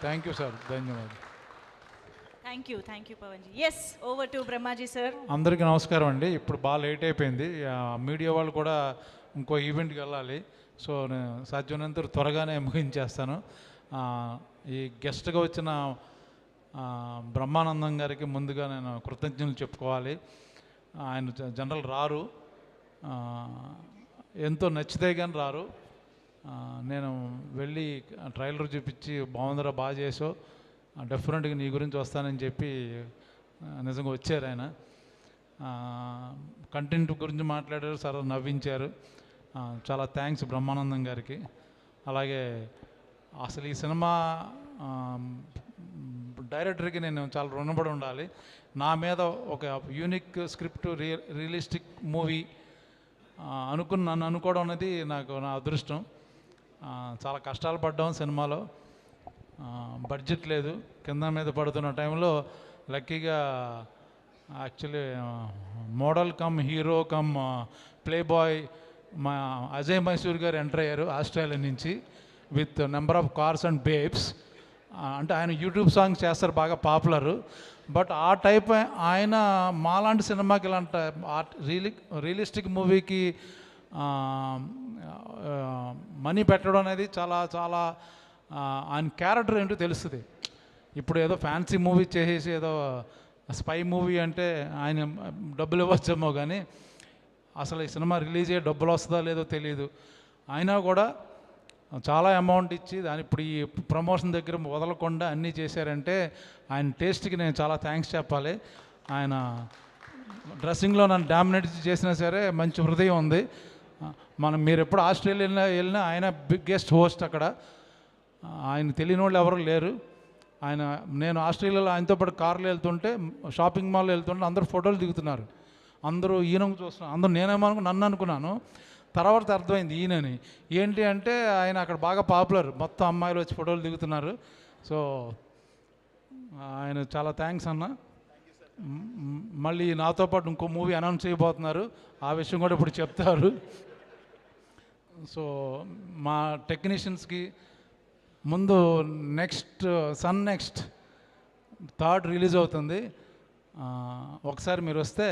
Thank you sir, ధన్యవాదాలు. Thank you Pavan ji. Yes, over to Brahmaji sir. అందరికీ నమస్కారం అండి. ఇప్పుడు బాగా లేట్ అయిపోయింది, మీడియా వాళ్ళు కూడా ఇంకో ఈవెంట్కి వెళ్ళాలి. సో నేను సాధ్యమైనంత త్వరగానే ముగించేస్తాను. ఈ గెస్ట్గా వచ్చిన బ్రహ్మానందం గారికి ముందుగా నేను కృతజ్ఞతలు చెప్పుకోవాలి. ఆయన జనరల్ రారు, ఎంతో నచ్చితే కానీ రారు. నేను వెళ్ళి ట్రైలర్ చూపించి బాగుందరా, బాగా చేసావు, డెఫినెట్గా నీ గురించి వస్తానని చెప్పి నిజంగా వచ్చారు. ఆయన కంటెంట్ గురించి మాట్లాడారు, సరే నవ్వించారు. చాలా థ్యాంక్స్ బ్రహ్మానందం గారికి. అలాగే అసలు ఈ సినిమా డైరెక్టర్కి నేను చాలా రుణపడి ఉండాలి. నా మీద ఒక యూనిక్ స్క్రిప్ట్, రియలిస్టిక్ మూవీ నన్ను అనుకోవడం అనేది నాకు నా అదృష్టం. చాలా కష్టాలు పడ్డాం సినిమాలో, బడ్జెట్ లేదు, కింద మీద పడుతున్న టైంలో లక్కీగా actually model come hero come play boy మా అజయ్ మైసూర్ గారు ఎంటర్ అయ్యారు ఆస్ట్రేలియా నుంచి with number of cars and babes. అంటే ఆయన యూట్యూబ్ సాంగ్స్ చేస్తారు, బాగా పాపులర్. బట్ ఆ టైప్ ఆయన మాలాంటి సినిమాకి ఇలాంటి రియలిస్టిక్ మూవీకి మనీ పెట్టడం అనేది చాలా చాలా ఆయన క్యారెక్టర్ ఏంటో తెలుస్తుంది. ఇప్పుడు ఏదో ఫ్యాన్సీ మూవీ చేసేసి ఏదో స్పై మూవీ అంటే ఆయన డబ్బులు ఇవ్వచ్చేమో, కానీ అసలు ఈ సినిమా రిలీజ్ అయ్యే డబ్బులు వస్తుందో లేదో తెలియదు. అయినా కూడా చాలా అమౌంట్ ఇచ్చి దాని ఇప్పుడు ఈ ప్రమోషన్ దగ్గర వదలకుండా అన్నీ చేశారంటే ఆయన టేస్ట్కి నేను చాలా థ్యాంక్స్ చెప్పాలి. ఆయన డ్రెస్సింగ్లో నన్ను డామినేట్ చేసినా సరే మంచి హృదయం ఉంది. మీరు ఎప్పుడు ఆస్ట్రేలియా వెళ్ళినా ఆయన బిగ్గెస్ట్ హోస్ట్ అక్కడ. ఆయన తెలియని వాళ్ళు ఎవరు లేరు. నేను ఆస్ట్రేలియాలో ఆయనతో పాటు కార్లో వెళ్తుంటే, షాపింగ్ మాల్లో వెళ్తుంటే అందరూ ఫోటోలు దిగుతున్నారు. అందరూ ఈయనకు చూస్తున్నారు. అందరూ నన్ను అనుకున్నాను, తర్వాత అర్థమైంది ఈయనని. ఏంటి అంటే ఆయన అక్కడ బాగా పాపులర్, మొత్తం అమ్మాయిలు వచ్చి ఫోటోలు దిగుతున్నారు. సో ఆయన చాలా థ్యాంక్స్ అన్న. మళ్ళీ నాతో పాటు ఇంకో మూవీ అనౌన్స్ చేయబోతున్నారు, ఆ విషయం కూడా ఇప్పుడు చెప్తారు. సో మా టెక్నీషియన్స్కి ముందు సన్ నెక్స్ట్ 3rd రిలీజ్ అవుతుంది. ఒకసారి మీరు వస్తే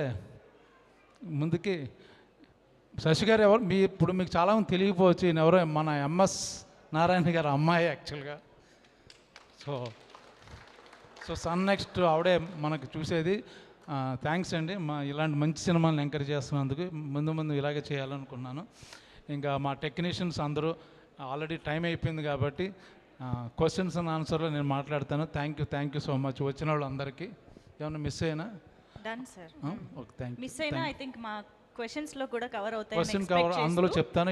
ముందుకి. శశి గారు ఎవరు ఇప్పుడు మీకు చాలామంది తెలియకపోవచ్చు, ఈయన ఎవరో మన ఎంఎస్ నారాయణ గారు అమ్మాయి యాక్చువల్గా. సో సన్ నెక్స్ట్ ఆవిడే మనకు చూసేది. థ్యాంక్స్ అండి, ఇలాంటి మంచి సినిమాలను ఎంకరేజ్ చేస్తున్నందుకు. ముందు ఇలాగే చేయాలనుకున్నాను. ఇంకా మా టెక్నీషియన్స్ అందరూ ఆల్రెడీ టైం అయిపోయింది కాబట్టి క్వశ్చన్స్ అండ్ ఆన్సర్లో నేను మాట్లాడతాను. థ్యాంక్ యూ సో మచ్ వచ్చిన వాళ్ళు అందరికీ. ఏమన్నా మిస్ అయినా? Done sir. Okay, thank you. Miss అయినా ఐ థింక్ మా క్వశ్చన్స్ లో కూడా కవర్ అవుతాయి. క్వశ్చన్ కవర్ అందులో చెప్తాను.